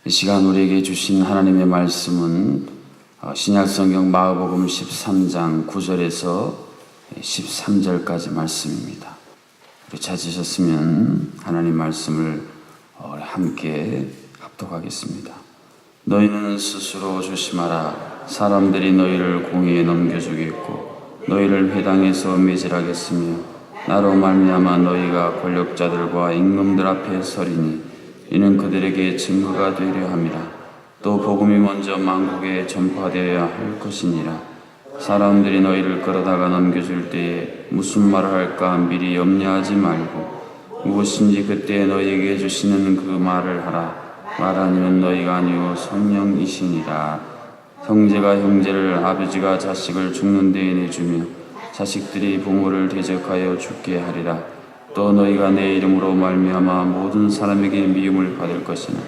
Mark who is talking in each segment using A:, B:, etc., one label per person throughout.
A: 이 시간 우리에게 주신 하나님의 말씀은 신약성경 마가복음 13장 9절에서 13절까지 말씀입니다. 우리 찾으셨으면 하나님 말씀을 함께 합독하겠습니다. 너희는 스스로 조심하라. 사람들이 너희를 공의에 넘겨주겠고 너희를 회당에서 매질하겠으며 나로 말미암아 너희가 권력자들과 임금들 앞에 서리니 이는 그들에게 증거가 되려 함이라. 또 복음이 먼저 만국에 전파되어야 할 것이니라. 사람들이 너희를 끌어다가 넘겨줄 때에 무슨 말을 할까 미리 염려하지 말고 무엇인지 그때 너희에게 주시는 그 말을 하라. 말 아니면 너희가 아니요 성령이시니라. 형제가 형제를, 아버지가 자식을 죽는 데에 내주며 자식들이 부모를 대적하여 죽게 하리라. 또 너희가 내 이름으로 말미암아 모든 사람에게 미움을 받을 것이나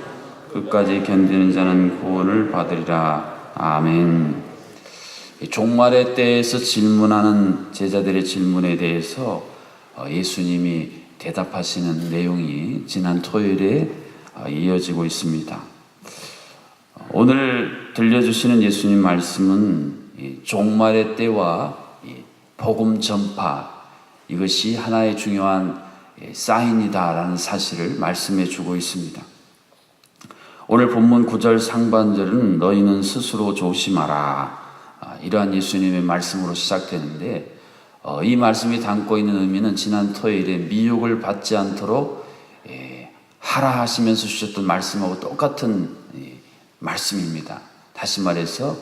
A: 끝까지 견디는 자는 구원을 받으리라. 아멘. 종말의 때에서 질문하는 제자들의 질문에 대해서 예수님이 대답하시는 내용이 지난 토요일에 이어지고 있습니다. 오늘 들려주시는 예수님 말씀은 종말의 때와 복음 전파, 이것이 하나의 중요한 사인이다라는 사실을 말씀해 주고 있습니다. 오늘 본문 9절 상반절은 너희는 스스로 조심하라, 이러한 예수님의 말씀으로 시작되는데 이 말씀이 담고 있는 의미는 지난 토요일에 미혹을 받지 않도록 하라 하시면서 주셨던 말씀하고 똑같은 말씀입니다. 다시 말해서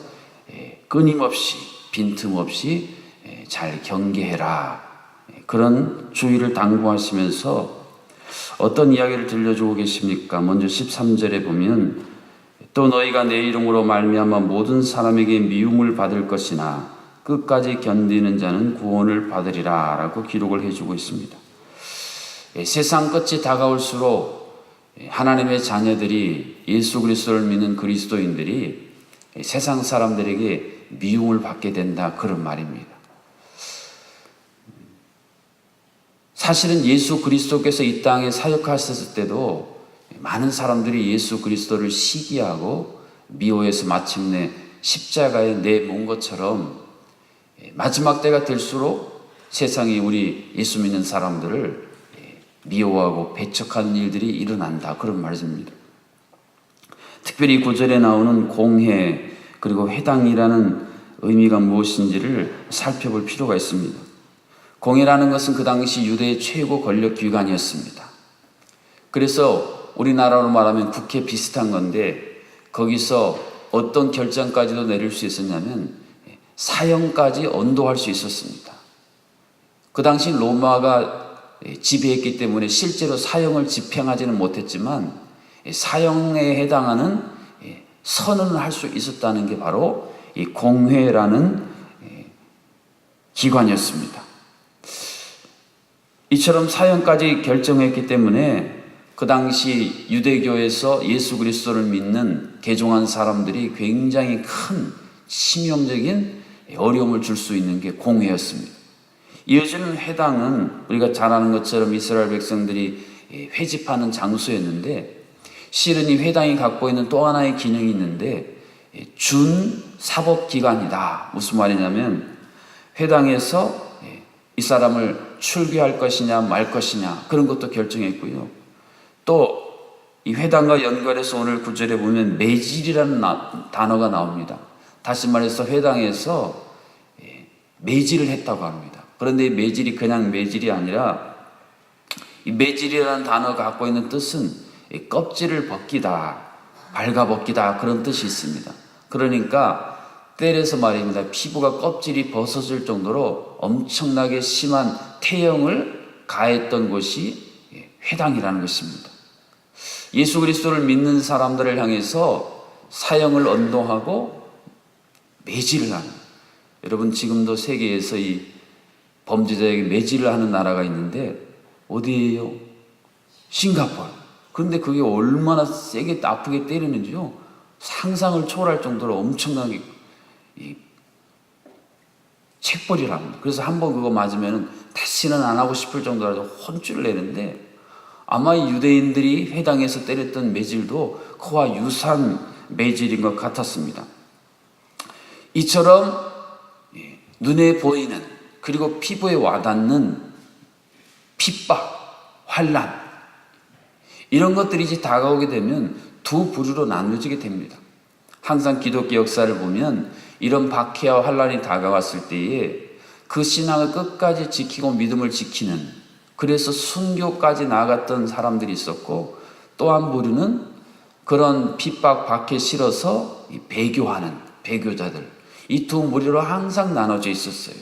A: 끊임없이 빈틈없이 잘 경계해라, 그런 주의를 당부하시면서 어떤 이야기를 들려주고 계십니까? 먼저 13절에 보면 또 너희가 내 이름으로 말미암아 모든 사람에게 미움을 받을 것이나 끝까지 견디는 자는 구원을 받으리라 라고 기록을 해주고 있습니다. 세상 끝이 다가올수록 하나님의 자녀들이, 예수 그리스도를 믿는 그리스도인들이 세상 사람들에게 미움을 받게 된다, 그런 말입니다. 사실은 예수 그리스도께서 이 땅에 사역하셨을 때도 많은 사람들이 예수 그리스도를 시기하고 미워해서 마침내 십자가에 내몬 것처럼 마지막 때가 될수록 세상이 우리 예수 믿는 사람들을 미워하고 배척하는 일들이 일어난다, 그런 말씀입니다. 특별히 9절에 나오는 공회 그리고 회당이라는 의미가 무엇인지를 살펴볼 필요가 있습니다. 공회라는 것은 그 당시 유대의 최고 권력 기관이었습니다. 그래서 우리나라로 말하면 국회 비슷한 건데 거기서 어떤 결정까지도 내릴 수 있었냐면 사형까지 언도할 수 있었습니다. 그 당시 로마가 지배했기 때문에 실제로 사형을 집행하지는 못했지만 사형에 해당하는 선언을 할 수 있었다는 게 바로 이 공회라는 기관이었습니다. 이처럼 사형까지 결정했기 때문에 그 당시 유대교에서 예수 그리스도를 믿는 개종한 사람들이 굉장히 큰 치명적인 어려움을 줄 수 있는 게 공회였습니다. 이어지는 회당은 우리가 잘 아는 것처럼 이스라엘 백성들이 회집하는 장소였는데 실은 이 회당이 갖고 있는 또 하나의 기능이 있는데 준사법기관이다. 무슨 말이냐면 회당에서 이 사람을 출교할 것이냐 말 것이냐 그런 것도 결정했고요. 또 이 회당과 연결해서 오늘 9절에 보면 매질이라는 단어가 나옵니다. 다시 말해서 회당에서 매질을 했다고 합니다. 그런데 이 매질이 그냥 매질이 아니라 이 매질이라는 단어가 갖고 있는 뜻은 껍질을 벗기다, 발가벗기다, 그런 뜻이 있습니다. 그러니까 때려서 말입니다. 피부가 껍질이 벗어질 정도로 엄청나게 심한 태형을 가했던 곳이 회당이라는 것입니다. 예수 그리스도를 믿는 사람들을 향해서 사형을 언도하고 매질을 하는, 여러분 지금도 세계에서 이 범죄자에게 매질을 하는 나라가 있는데 어디예요? 싱가포르. 그런데 그게 얼마나 세게 아프게 때리는지요, 상상을 초월할 정도로 엄청나게 책벌이랍니다. 그래서 한번 그거 맞으면 다시는 안 하고 싶을 정도로 혼쭐을 내는데 아마 유대인들이 회당에서 때렸던 매질도 그와 유사한 매질인 것 같았습니다. 이처럼 눈에 보이는 그리고 피부에 와닿는 핍박, 환난 이런 것들이 이제 다가오게 되면 두 부류로 나누어지게 됩니다. 항상 기독교 역사를 보면 이런 박해와 환난이 다가왔을 때에 그 신앙을 끝까지 지키고 믿음을 지키는, 그래서 순교까지 나아갔던 사람들이 있었고, 또 한 부류는 그런 핍박 박해 싫어서 배교하는 배교자들, 이 두 무리로 항상 나눠져 있었어요.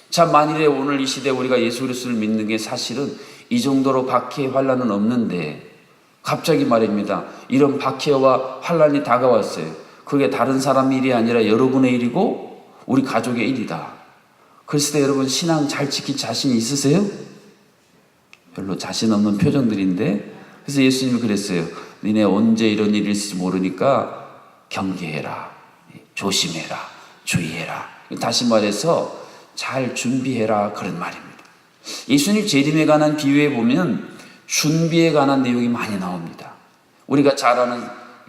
A: 자, 만일에 오늘 이 시대에 우리가 예수 그리스도를 믿는 게 사실은 이 정도로 박해 환난은 없는데 갑자기 말입니다, 이런 박해와 환난이 다가왔어요. 그게 다른 사람 일이 아니라 여러분의 일이고 우리 가족의 일이다. 그랬을 때 여러분 신앙 잘 지킬 자신이 있으세요? 별로 자신 없는 표정들인데, 그래서 예수님이 그랬어요. 니네 언제 이런 일이 있을지 모르니까 경계해라, 조심해라, 주의해라. 다시 말해서 잘 준비해라, 그런 말입니다. 예수님 재림에 관한 비유에 보면 준비에 관한 내용이 많이 나옵니다. 우리가 잘 아는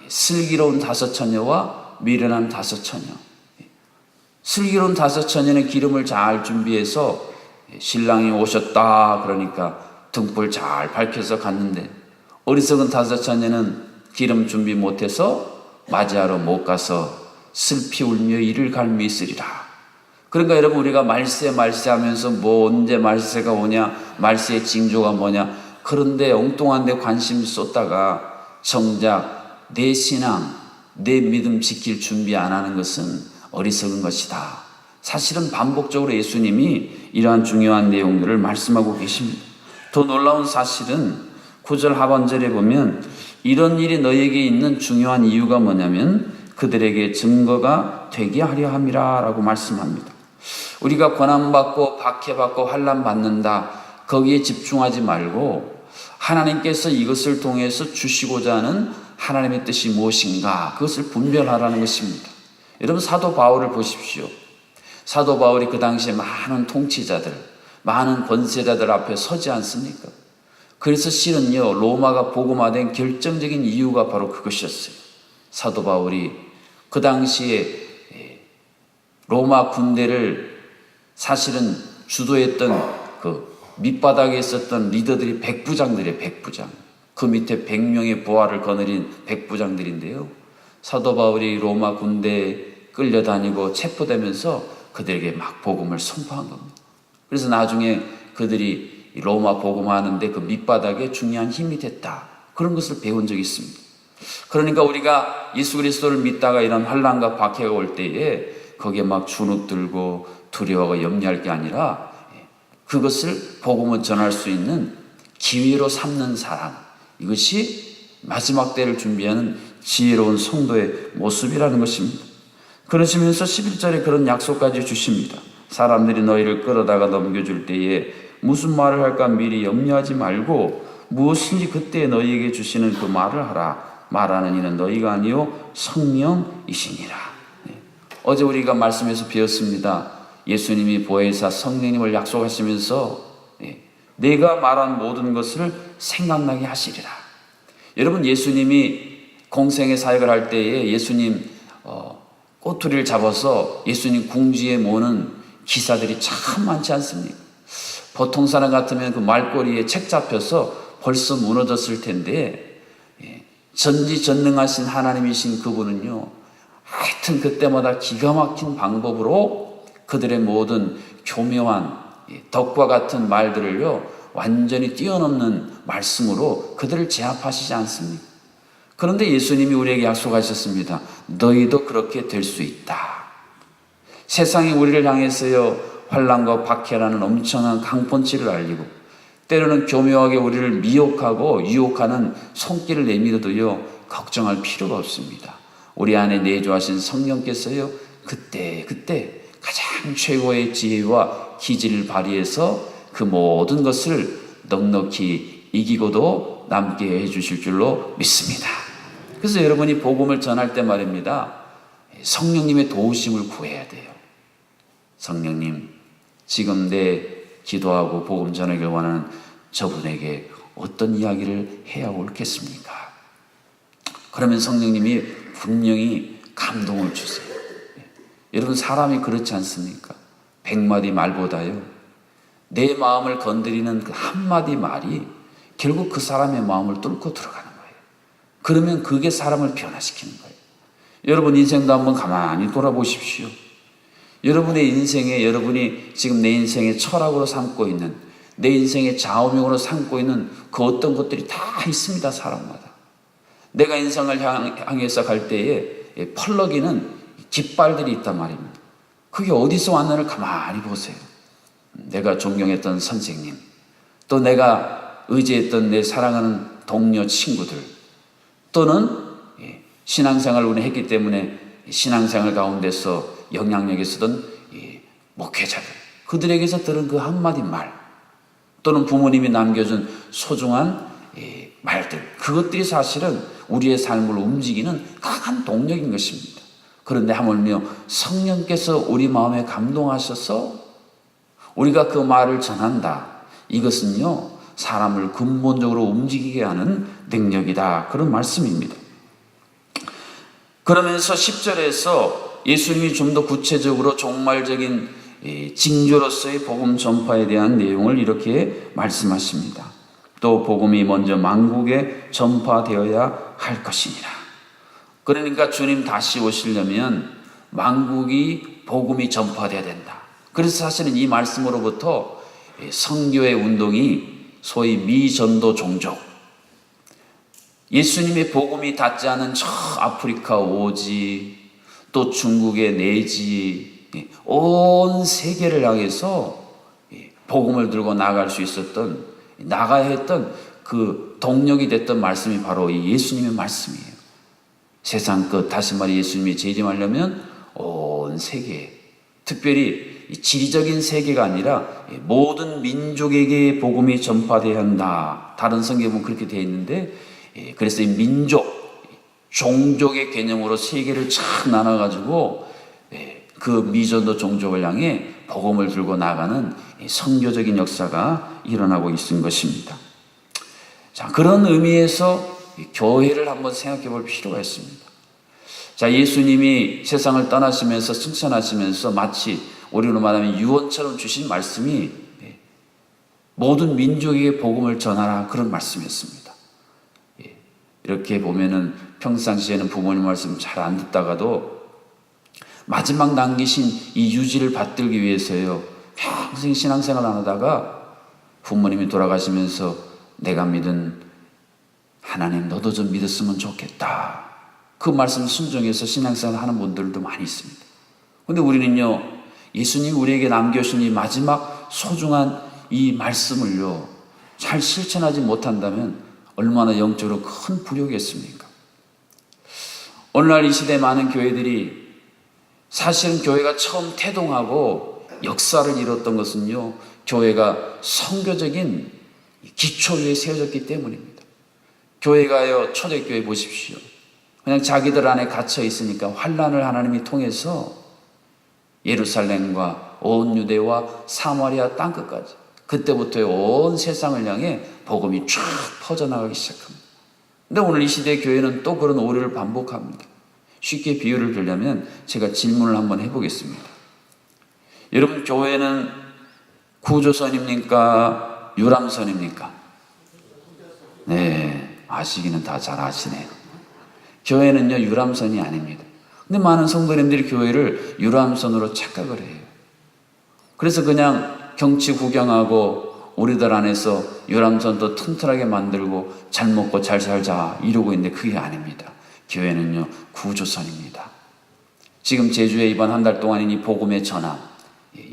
A: 슬기로운 다섯 처녀와 미련한 다섯 처녀. 슬기로운 다섯 처녀는 기름을 잘 준비해서 신랑이 오셨다 그러니까 등불 잘 밝혀서 갔는데, 어리석은 다섯 처녀는 기름 준비 못해서 맞이하러 못 가서 슬피 울며 이를 갈미 있으리라. 그러니까 여러분, 우리가 말세 하면서 뭐 언제 말세가 오냐, 말세의 징조가 뭐냐, 그런데 엉뚱한 데 관심 쏟다가 정작 내 신앙, 내 믿음 지킬 준비 안 하는 것은 어리석은 것이다. 사실은 반복적으로 예수님이 이러한 중요한 내용들을 말씀하고 계십니다. 더 놀라운 사실은 9절 하반절에 보면 이런 일이 너에게 있는 중요한 이유가 뭐냐면 그들에게 증거가 되게 하려 함이라 라고 말씀합니다. 우리가 고난받고 박해받고 환난받는다, 거기에 집중하지 말고 하나님께서 이것을 통해서 주시고자 하는 하나님의 뜻이 무엇인가, 그것을 분별하라는 것입니다. 여러분, 사도 바울을 보십시오. 사도 바울이 그 당시에 많은 통치자들, 많은 권세자들 앞에 서지 않습니까? 그래서 실은요, 로마가 복음화된 결정적인 이유가 바로 그것이었어요. 사도 바울이 그 당시에 로마 군대를 사실은 주도했던 그 밑바닥에 있었던 리더들이 백부장들이에요. 백부장. 그 밑에 100명의 부하를 거느린 백부장들인데요, 사도 바울이 로마 군대에 끌려다니고 체포되면서 그들에게 막 복음을 선포한 겁니다. 그래서 나중에 그들이 로마 복음하는데 그 밑바닥에 중요한 힘이 됐다, 그런 것을 배운 적이 있습니다. 그러니까 우리가 예수 그리스도를 믿다가 이런 환난과 박해가 올 때에 거기에 막 주눅들고 두려워하고 염려할 게 아니라 그것을 복음을 전할 수 있는 기회로 삼는 사람, 이것이 마지막 때를 준비하는 지혜로운 성도의 모습이라는 것입니다. 그러시면서 11절에 그런 약속까지 주십니다. 사람들이 너희를 끌어다가 넘겨줄 때에 무슨 말을 할까 미리 염려하지 말고 무엇인지 그때 너희에게 주시는 그 말을 하라. 말하는 이는 너희가 아니요 성령이시니라. 어제 우리가 말씀에서 배웠습니다. 예수님이 보혜사 성령님을 약속하시면서 내가 말한 모든 것을 생각나게 하시리라. 여러분, 예수님이 공생의 사역을 할 때에 예수님 꼬투리를 잡아서 예수님 궁지에 모는 기사들이 참 많지 않습니까? 보통 사람 같으면 그 말꼬리에 책 잡혀서 벌써 무너졌을 텐데, 전지전능하신 하나님이신 그분은요, 하여튼 그때마다 기가 막힌 방법으로 그들의 모든 교묘한 덕과 같은 말들을요, 완전히 뛰어넘는 말씀으로 그들을 제압하시지 않습니까? 그런데 예수님이 우리에게 약속하셨습니다. 너희도 그렇게 될 수 있다. 세상이 우리를 향해서요, 환난과 박해라는 엄청난 강펀치를 알리고 때로는 교묘하게 우리를 미혹하고 유혹하는 손길을 내밀어도요, 걱정할 필요가 없습니다. 우리 안에 내주하신 성령께서요, 그때 가장 최고의 지혜와 기질을 발휘해서 그 모든 것을 넉넉히 이기고도 남게 해주실 줄로 믿습니다. 그래서 여러분이 복음을 전할 때 말입니다, 성령님의 도우심을 구해야 돼요. 성령님, 지금 내 기도하고 복음 전하기를 원하는 저분에게 어떤 이야기를 해야 옳겠습니까? 그러면 성령님이 분명히 감동을 주세요. 여러분, 사람이 그렇지 않습니까? 100마디 말보다요, 내 마음을 건드리는 그 한마디 말이 결국 그 사람의 마음을 뚫고 들어가는 거예요. 그러면 그게 사람을 변화시키는 거예요. 여러분 인생도 한번 가만히 돌아보십시오. 여러분의 인생에, 여러분이 지금 내 인생의 철학으로 삼고 있는, 내 인생의 좌우명으로 삼고 있는 그 어떤 것들이 다 있습니다. 사람마다. 내가 인생을 향해서 갈 때에 펄럭이는 깃발들이 있단 말입니다. 그게 어디서 왔는지를 가만히 보세요. 내가 존경했던 선생님, 또 내가 의지했던 내 사랑하는 동료 친구들, 또는 신앙생활을 우리 했기 때문에 신앙생활 가운데서 영향력이 쓰던 목회자들, 그들에게서 들은 그 한마디 말, 또는 부모님이 남겨준 소중한 말들, 그것들이 사실은 우리의 삶을 움직이는 강한 동력인 것입니다. 그런데 하물며 성령께서 우리 마음에 감동하셔서 우리가 그 말을 전한다. 이것은요, 사람을 근본적으로 움직이게 하는 능력이다. 그런 말씀입니다. 그러면서 10절에서 예수님이 좀 더 구체적으로 종말적인 징조로서의 복음 전파에 대한 내용을 이렇게 말씀하십니다. 또 복음이 먼저 만국에 전파되어야 할 것이니라. 그러니까 주님 다시 오시려면 만국이 복음이 전파되어야 된다. 그래서 사실은 이 말씀으로부터 선교의 운동이 소위 미전도 종족, 예수님의 복음이 닿지 않은 저 아프리카 오지, 또 중국의 내지, 온 세계를 향해서 복음을 들고 나갈 수 있었던, 나가야 했던 그 동력이 됐던 말씀이 바로 이 예수님의 말씀이에요. 세상 끝, 다시 말해 예수님이 재림하려면 온 세계, 특별히 지리적인 세계가 아니라 모든 민족에게 복음이 전파되어야 한다. 다른 성경은 그렇게 되어 있는데, 그래서 이 민족, 종족의 개념으로 세계를 착 나눠가지고 그 미전도 종족을 향해 복음을 들고 나가는 선교적인 역사가 일어나고 있는 것입니다. 자, 그런 의미에서 교회를 한번 생각해 볼 필요가 있습니다. 자, 예수님이 세상을 떠나시면서 승천하시면서 마치 우리로 말하면 유언처럼 주신 말씀이 모든 민족에게 복음을 전하라, 그런 말씀이었습니다. 이렇게 보면은 평상시에는 부모님 말씀 잘 안 듣다가도 마지막 남기신 이 유지를 받들기 위해서요, 평생 신앙생활 안 하다가 부모님이 돌아가시면서 내가 믿은 하나님 너도 좀 믿었으면 좋겠다, 그 말씀 순종해서 신앙생활 하는 분들도 많이 있습니다. 그런데 우리는요, 예수님이 우리에게 남겨주신 이 마지막 소중한 이 말씀을요 잘 실천하지 못한다면 얼마나 영적으로 큰 불효겠습니까? 오늘날 이 시대에 많은 교회들이, 사실은 교회가 처음 태동하고 역사를 이뤘던 것은요, 교회가 선교적인 기초 위에 세워졌기 때문입니다. 교회가요, 초대교회 보십시오. 그냥 자기들 안에 갇혀 있으니까 환난을 하나님이 통해서 예루살렘과 온 유대와 사마리아 땅끝까지, 그때부터 온 세상을 향해 복음이 쫙 퍼져나가기 시작합니다. 근데 오늘 이 시대의 교회는 또 그런 오류를 반복합니다. 쉽게 비유를 들려면 제가 질문을 한번 해보겠습니다. 여러분, 교회는 구조선입니까? 유람선입니까? 네, 아시기는 다 잘 아시네요. 교회는요, 유람선이 아닙니다. 근데 많은 성도님들이 교회를 유람선으로 착각을 해요. 그래서 그냥 경치 구경하고 우리들 안에서 유람선도 튼튼하게 만들고 잘 먹고 잘 살자 이러고 있는데 그게 아닙니다. 교회는요, 구조선입니다. 지금 제주에 이번 한 달 동안이니 복음의 전함,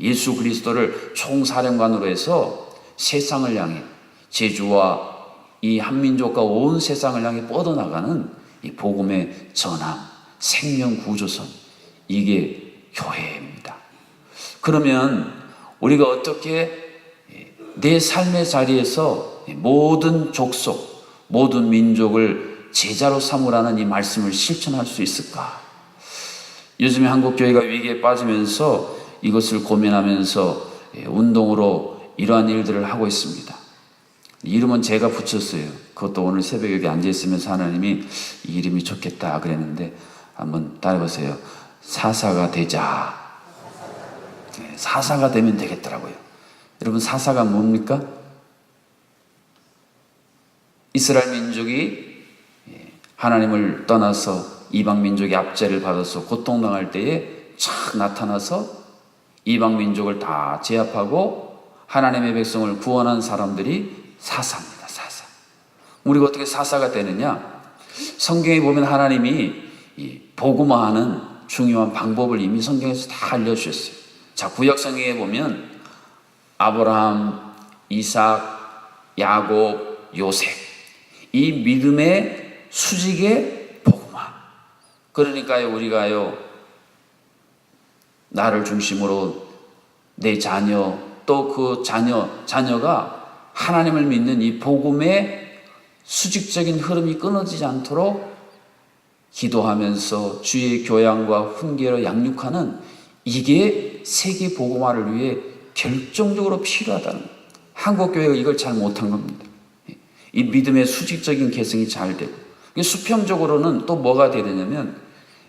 A: 예수 그리스도를 총사령관으로 해서 세상을 향해, 제주와 이 한민족과 온 세상을 향해 뻗어나가는 이 복음의 전함, 생명 구조선, 이게 교회입니다. 그러면 우리가 어떻게 내 삶의 자리에서 모든 족속, 모든 민족을 제자로 삼으라는 이 말씀을 실천할 수 있을까? 요즘에 한국 교회가 위기에 빠지면서 이것을 고민하면서 운동으로 이러한 일들을 하고 있습니다. 이름은 제가 붙였어요. 그것도 오늘 새벽에 여기 앉아있으면서 하나님이 이 이름이 좋겠다 그랬는데 한번 따라해보세요. 사사가 되자. 네, 사사가 되면 되겠더라고요. 여러분, 사사가 뭡니까? 이스라엘 민족이 하나님을 떠나서 이방 민족의 압제를 받아서 고통당할 때에 착 나타나서 이방 민족을 다 제압하고 하나님의 백성을 구원한 사람들이 사사입니다. 사사. 우리가 어떻게 사사가 되느냐? 성경에 보면 하나님이 이 복음화하는 중요한 방법을 이미 성경에서 다 알려주셨어요. 자, 구약 성경에 보면 아브라함, 이삭, 야곱, 요셉, 이 믿음의 수직의 복음화. 그러니까요, 우리가요, 나를 중심으로 내 자녀, 또 그 자녀가 하나님을 믿는 이 복음의 수직적인 흐름이 끊어지지 않도록 기도하면서 주의 교양과 훈계로 양육하는, 이게 세계 복음화를 위해 결정적으로 필요하다는 거예요. 한국교회가 이걸 잘 못한 겁니다. 이 믿음의 수직적인 개성이 잘 되고, 수평적으로는 또 뭐가 되느냐면,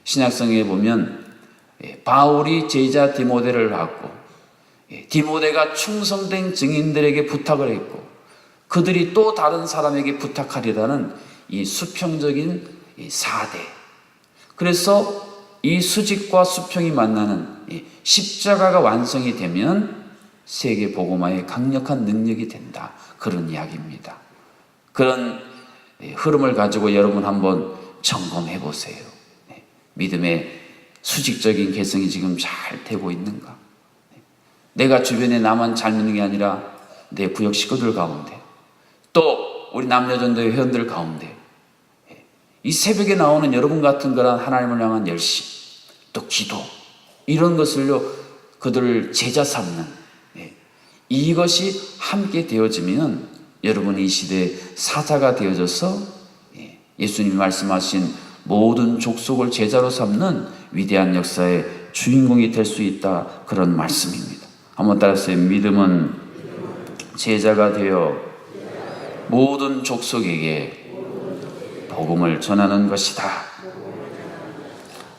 A: 신약성경에 보면 바울이 제자 디모데를 받고 디모데가 충성된 증인들에게 부탁을 했고 그들이 또 다른 사람에게 부탁하리라는 이 수평적인 이 4대. 그래서 이 수직과 수평이 만나는 이 십자가가 완성이 되면 세계 복음화의 강력한 능력이 된다. 그런 이야기입니다. 그런 흐름을 가지고 여러분 한번 점검해 보세요. 믿음의 수직적인 개성이 지금 잘 되고 있는가? 내가 주변에 나만 잘 믿는 게 아니라 내 구역 식구들 가운데, 또 우리 남녀전도의 회원들 가운데, 이 새벽에 나오는 여러분 같은 그런 하나님을 향한 열심, 또 기도, 이런 것을요 그들을 제자 삼는, 이것이 함께 되어지면 여러분이 이 시대의 사자가 되어져서 예수님이 말씀하신 모든 족속을 제자로 삼는 위대한 역사의 주인공이 될 수 있다, 그런 말씀입니다. 한번 따라하세요. 믿음은 제자가 되어 모든 족속에게 복음을 전하는 것이다.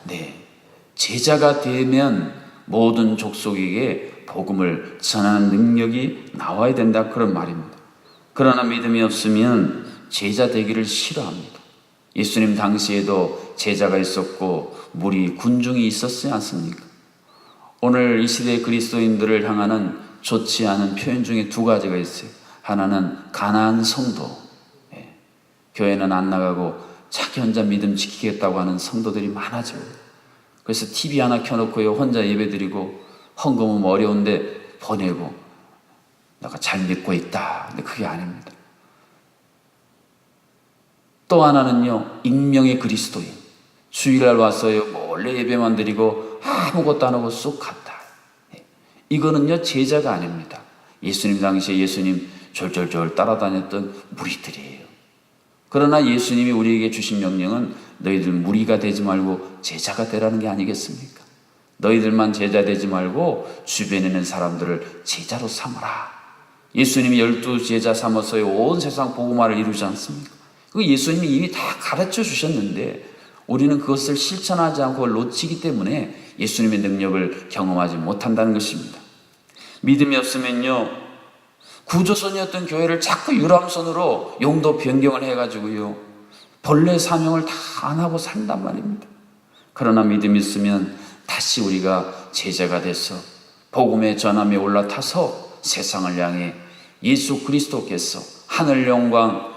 A: 네, 제자가 되면 모든 족속에게 복음을 전하는 능력이 나와야 된다, 그런 말입니다. 그러나 믿음이 없으면 제자 되기를 싫어합니다. 예수님 당시에도 제자가 있었고 무리, 군중이 있었지 않습니까? 오늘 이 시대의 그리스도인들을 향하는 좋지 않은 표현 중에 두 가지가 있어요. 하나는 가난한 성도, 교회는 안 나가고 자기 혼자 믿음 지키겠다고 하는 성도들이 많아집니다. 그래서 TV 하나 켜놓고요 혼자 예배드리고 헌금은 어려운데 보내고 내가 잘 믿고 있다. 근데 그게 아닙니다. 또 하나는요, 익명의 그리스도인. 주일날 왔어요 몰래 예배만 드리고 아무것도 안 하고 쑥 갔다. 이거는요 제자가 아닙니다. 예수님 당시에 예수님 졸졸졸 따라다녔던 무리들이에요. 그러나 예수님이 우리에게 주신 명령은 너희들 무리가 되지 말고 제자가 되라는 게 아니겠습니까? 너희들만 제자 되지 말고 주변에 있는 사람들을 제자로 삼으라. 예수님이 12제자 삼아서 온 세상 복음화를 이루지 않습니까? 그 예수님이 이미 다 가르쳐 주셨는데 우리는 그것을 실천하지 않고 놓치기 때문에 예수님의 능력을 경험하지 못한다는 것입니다. 믿음이 없으면요, 구조선이었던 교회를 자꾸 유람선으로 용도 변경을 해가지고요 본래 사명을 다 안 하고 산단 말입니다. 그러나 믿음이 있으면 다시 우리가 제자가 돼서 복음의 전함에 올라타서 세상을 향해 예수 그리스도께서 하늘 영광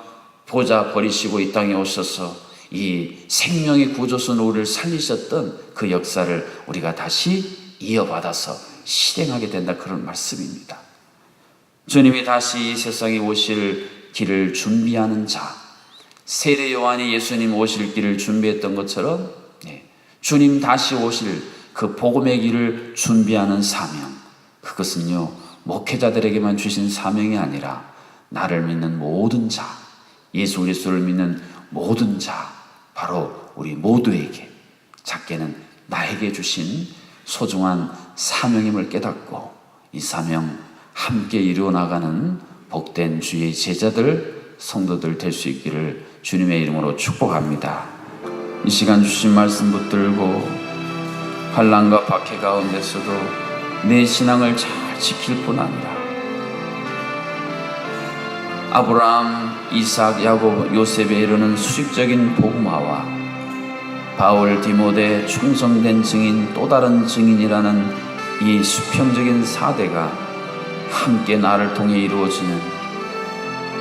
A: 보좌 버리시고 이 땅에 오셔서 이 생명의 구조선으로 우리를 살리셨던 그 역사를 우리가 다시 이어받아서 실행하게 된다, 그런 말씀입니다. 주님이 다시 이 세상에 오실 길을 준비하는 자, 세례 요한이 예수님 오실 길을 준비했던 것처럼 주님 다시 오실 그 복음의 길을 준비하는 사명, 그것은요 목회자들에게만 주신 사명이 아니라 나를 믿는 모든 자, 예수 그리스도를 믿는 모든 자, 바로 우리 모두에게, 작게는 나에게 주신 소중한 사명임을 깨닫고 이 사명 함께 이루어 나가는 복된 주의 제자들, 성도들 될 수 있기를 주님의 이름으로 축복합니다. 이 시간 주신 말씀 붙들고 환난과 박해 가운데서도 내 신앙을 잘 지킬 뿐 아니라 아브라함, 이삭, 야곱, 요셉에 이르는 수직적인 복음화와 바울, 디모데 충성된 증인, 또 다른 증인이라는 이 수평적인 사대가 함께 나를 통해 이루어지는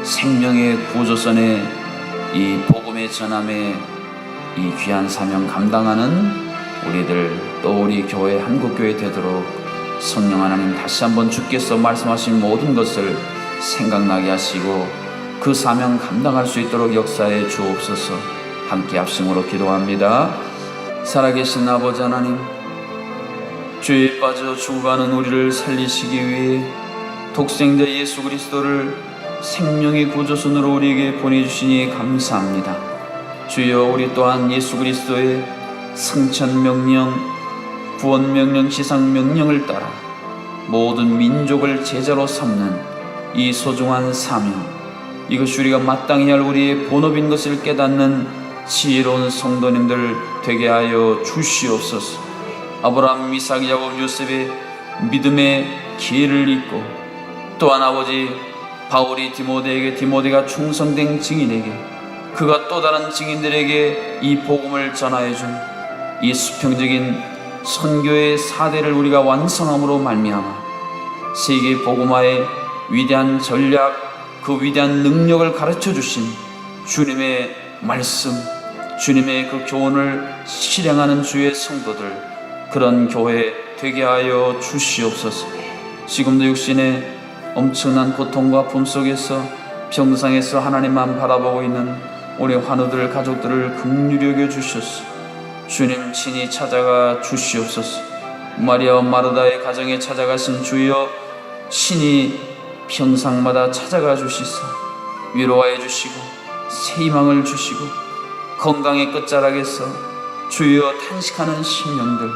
A: 생명의 구조선의 이 복음의 전함의 이 귀한 사명 감당하는 우리들, 또 우리 교회 한국교회 되도록 성령 하나님 다시 한번 주께서 말씀하신 모든 것을 생각나게 하시고 그 사명 감당할 수 있도록 역사해 주옵소서. 함께 합심으로 기도합니다. 살아계신 아버지 하나님, 죄에 빠져 죽어가는 우리를 살리시기 위해 독생자 예수 그리스도를 생명의 구조선으로 우리에게 보내주시니 감사합니다. 주여, 우리 또한 예수 그리스도의 승천명령, 구원명령, 지상명령을 따라 모든 민족을 제자로 삼는 이 소중한 사명, 이것이 우리가 마땅히 할 우리의 본업인 것을 깨닫는 지혜로운 성도님들 되게 하여 주시옵소서. 아브라함, 이삭, 야곱, 요셉의 믿음의 기회를 잇고 또한 아버지 바울이 디모데에게, 디모데가 충성된 증인에게, 그가 또 다른 증인들에게 이 복음을 전하여 준 이 수평적인 선교의 사대를 우리가 완성함으로 말미암아 세계 복음화의 위대한 전략, 그 위대한 능력을 가르쳐 주신 주님의 말씀, 주님의 그 교훈을 실행하는 주의 성도들, 그런 교회 되게 하여 주시옵소서. 지금도 육신의 엄청난 고통과 아픔 속에서 병상에서 하나님만 바라보고 있는 우리 환우들, 가족들을 긍휼히 여겨 주셔서 주님 친히 찾아가 주시옵소서. 마리아와 마르다의 가정에 찾아가신 주여, 친히 병상마다 찾아가 주시사 위로하여 주시고 새 희망을 주시고 건강의 끝자락에서 주여 탄식하는 심령들,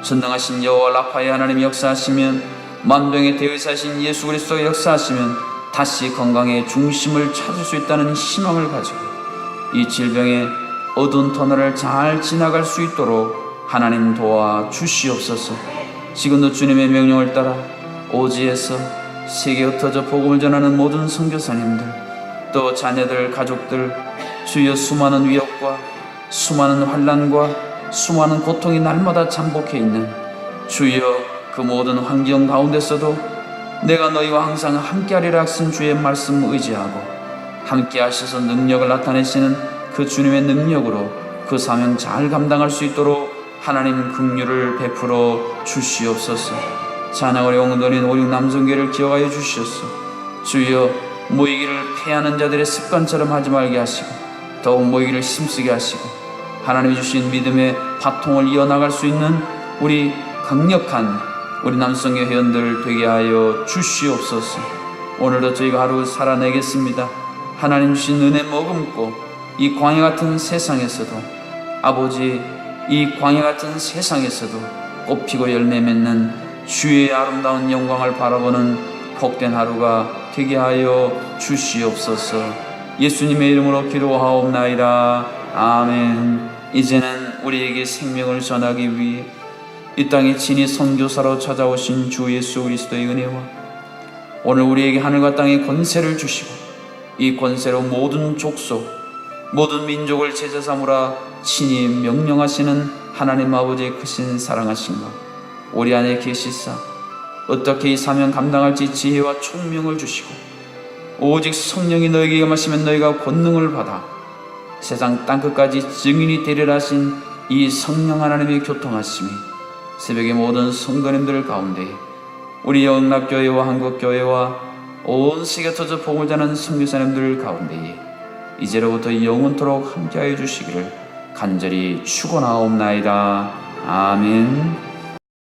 A: 전능하신 여호와 라파의 하나님 역사하시면, 만병의 대의사신 예수 그리스도가 역사하시면 다시 건강의 중심을 찾을 수 있다는 희망을 가지고 이 질병의 어두운 터널을 잘 지나갈 수 있도록 하나님 도와 주시옵소서. 지금도 주님의 명령을 따라 오지에서 세계에 흩어져 복음을 전하는 모든 선교사님들, 또 자녀들, 가족들, 주여 수많은 위협과 수많은 환난과 수많은 고통이 날마다 잠복해 있는 주여, 그 모든 환경 가운데서도 내가 너희와 항상 함께하리라 하신 주의 말씀 의지하고 함께 하셔서 능력을 나타내시는 그 주님의 능력으로 그 사명 잘 감당할 수 있도록 하나님 긍휼을 베풀어 주시옵소서. 찬양의 영혼들인 오륙 남성교회를 기억하여 주시옵소서. 주여, 모이기를 패하는 자들의 습관처럼 하지 말게 하시고 더욱 모이기를 힘쓰게 하시고 하나님이 주신 믿음의 바통을 이어나갈 수 있는 우리 강력한 우리 남성교회 회원들 되게 하여 주시옵소서. 오늘도 저희가 하루 살아내겠습니다. 하나님 주신 은혜 머금고 이 광야 같은 세상에서도, 아버지, 이 광야 같은 세상에서도 꽃피고 열매 맺는 주의 아름다운 영광을 바라보는 복된 하루가 되게 하여 주시옵소서. 예수님의 이름으로 기도하옵나이다. 아멘. 이제는 우리에게 생명을 전하기 위해 이 땅에 친히 선교사로 찾아오신 주 예수 그리스도의 은혜와 오늘 우리에게 하늘과 땅의 권세를 주시고 이 권세로 모든 족속, 모든 민족을 제자 삼으라 친히 명령하시는 하나님 아버지의 크신 사랑하신가 우리 안에 계시사 어떻게 이 사명 감당할지 지혜와 총명을 주시고 오직 성령이 너에게 임하시면 너희가 권능을 받아 세상 땅끝까지 증인이 되리라 하신 이 성령 하나님의 교통하심이 새벽의 모든 성도님들 가운데 우리 영락교회와 한국교회와 온 세계 터져 복음을 전하는 선교사님들 가운데에 이제로부터 영원토록 함께하여 주시기를 간절히 축원하옵나이다. 아멘.